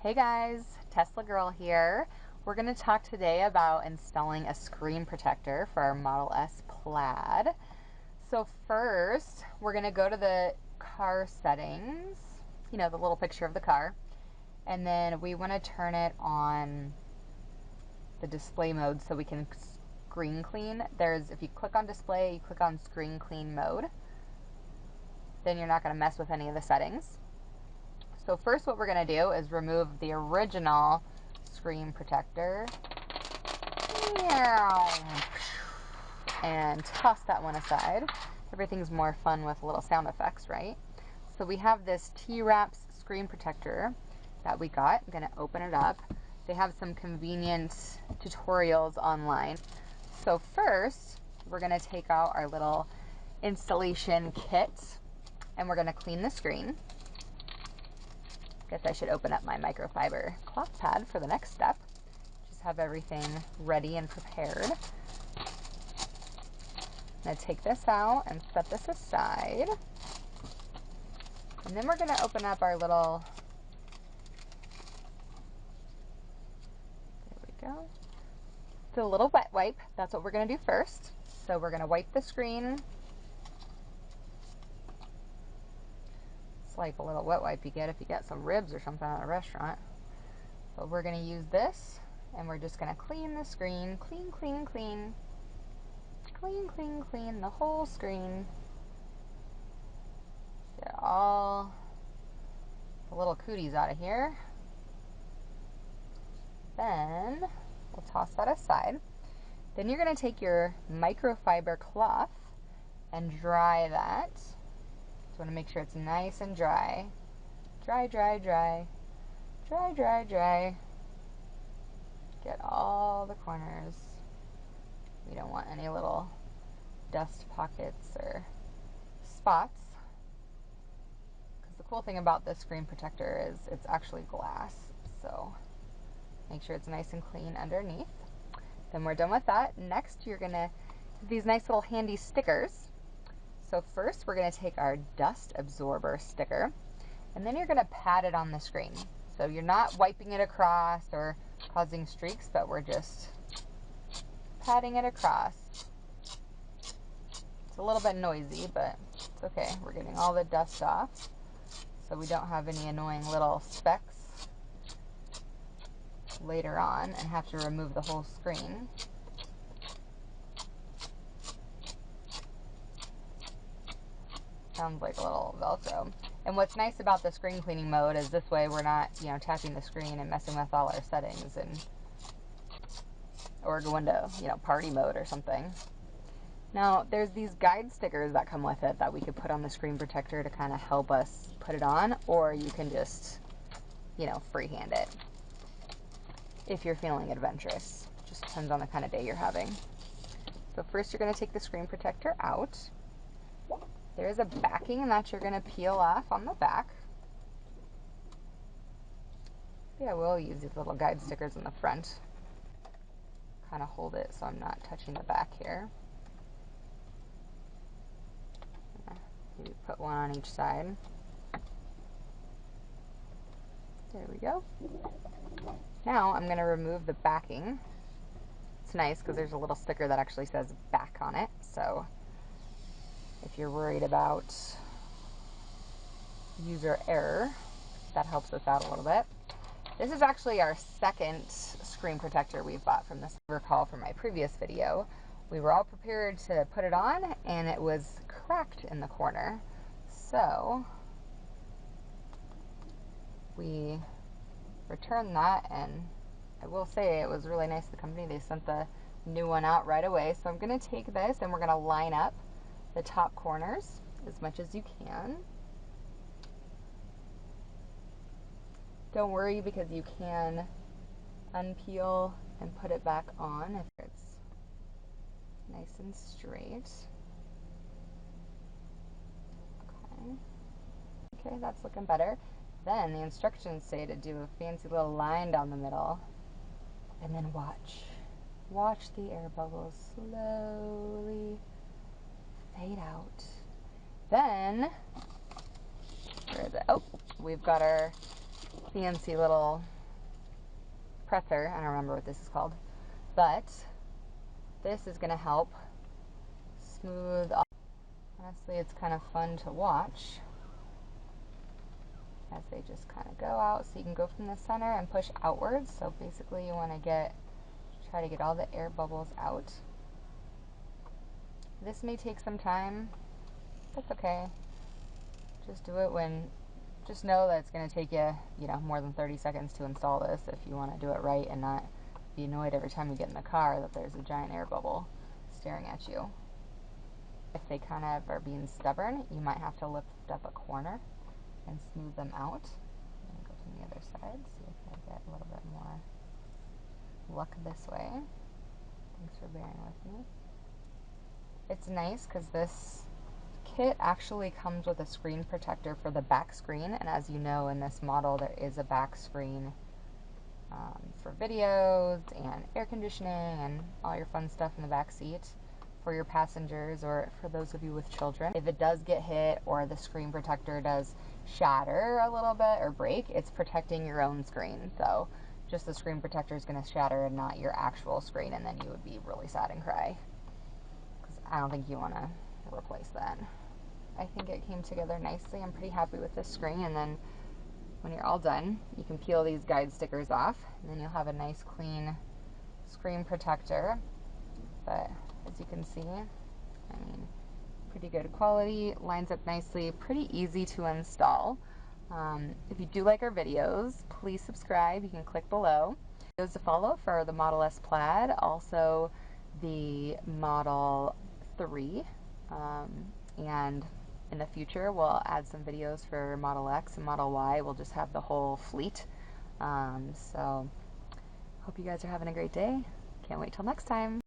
Hey guys, Tesla Girl here. We're going to talk today about installing a screen protector for our Model S Plaid. So first, we're going to go to the car settings, the little picture of the car, and then we want to turn it on the display mode so we can screen clean. If you click on display, you click on screen clean mode, then you're not going to mess with any of the settings. So first what we're going to do is remove the original screen protector and toss that one aside. Everything's more fun with little sound effects, right? So we have this T-Wraps screen protector that we got. I'm going to open it up. They have some convenient tutorials online. So first, we're going to take out our little installation kit and we're going to clean the screen. Guess I should open up my microfiber cloth pad for the next step. Just have everything ready and prepared. I'm going to take this out and set this aside. And then we're going to open up our little, there we go. It's a little wet wipe. That's what we're going to do first. So we're going to wipe the screen. It's like a little wet wipe you get if you get some ribs or something at a restaurant. But we're going to use this and we're just going to clean the screen. Clean, clean, clean. Clean, clean, clean the whole screen. Get all the little cooties out of here. Then we'll toss that aside. Then you're going to take your microfiber cloth and dry that. So I want to make sure it's nice and dry. Dry, dry, dry. Dry, dry, dry. Get all the corners. We don't want any little dust pockets or spots. Because the cool thing about this screen protector is it's actually glass. So make sure it's nice and clean underneath. Then we're done with that. Next, you're going to have these nice little handy stickers. So first, we're going to take our dust absorber sticker, and then you're going to pat it on the screen. So you're not wiping it across or causing streaks, but we're just patting it across. It's a little bit noisy, but it's okay. We're getting all the dust off, so we don't have any annoying little specks later on and have to remove the whole screen. Sounds like a little Velcro. And what's nice about the screen cleaning mode is this way we're not, tapping the screen and messing with all our settings or going to, party mode or something. Now, there's these guide stickers that come with it that we could put on the screen protector to kind of help us put it on, or you can just, freehand it if you're feeling adventurous. Just depends on the kind of day you're having. So first you're going to take the screen protector out. There's a backing that you're going to peel off on the back. Yeah, we'll use these little guide stickers in the front. Kind of hold it so I'm not touching the back here. Maybe put one on each side. There we go. Now I'm going to remove the backing. It's nice because there's a little sticker that actually says back on it. So if you're worried about user error, that helps us out a little bit. This is actually our second screen protector we've bought from this. Recall from my previous video, we were all prepared to put it on and it was cracked in the corner. So we returned that, and I will say it was really nice of the company. They sent the new one out right away. So I'm going to take this and we're going to line up the top corners as much as you can. Don't worry, because you can unpeel and put it back on if it's nice and straight. Okay, that's looking better. Then the instructions say to do a fancy little line down the middle, and then watch the air bubbles slowly fade out. Then, where is it? Oh, we've got our fancy little presser. I don't remember what this is called, but this is going to help smooth off. Honestly, it's kind of fun to watch as they just kind of go out. So you can go from the center and push outwards. So basically you want to try to get all the air bubbles out. This may take some time. That's okay. Just do it just know that it's going to take you, more than 30 seconds to install this if you want to do it right and not be annoyed every time you get in the car that there's a giant air bubble staring at you. If they kind of are being stubborn, you might have to lift up a corner and smooth them out. I'm going to go from the other side, see if I get a little bit more luck this way. Thanks for bearing with me. It's nice because this kit actually comes with a screen protector for the back screen, and as you know, in this model there is a back screen for videos and air conditioning and all your fun stuff in the back seat for your passengers or for those of you with children. If it does get hit or the screen protector does shatter a little bit or break, it's protecting your own screen. So just the screen protector is going to shatter and not your actual screen, and then you would be really sad and cry, because I don't think you want to replace that. I think it came together nicely. I'm pretty happy with this screen, and then when you're all done, you can peel these guide stickers off, and then you'll have a nice clean screen protector. But as you can see, pretty good quality, lines up nicely, pretty easy to install. If you do like our videos, please subscribe. You can click below. Videos to follow for the Model S Plaid, also the Model 3, and in the future we'll add some videos for Model X and Model Y. We'll just have the whole fleet. So hope you guys are having a great day. Can't wait till next time.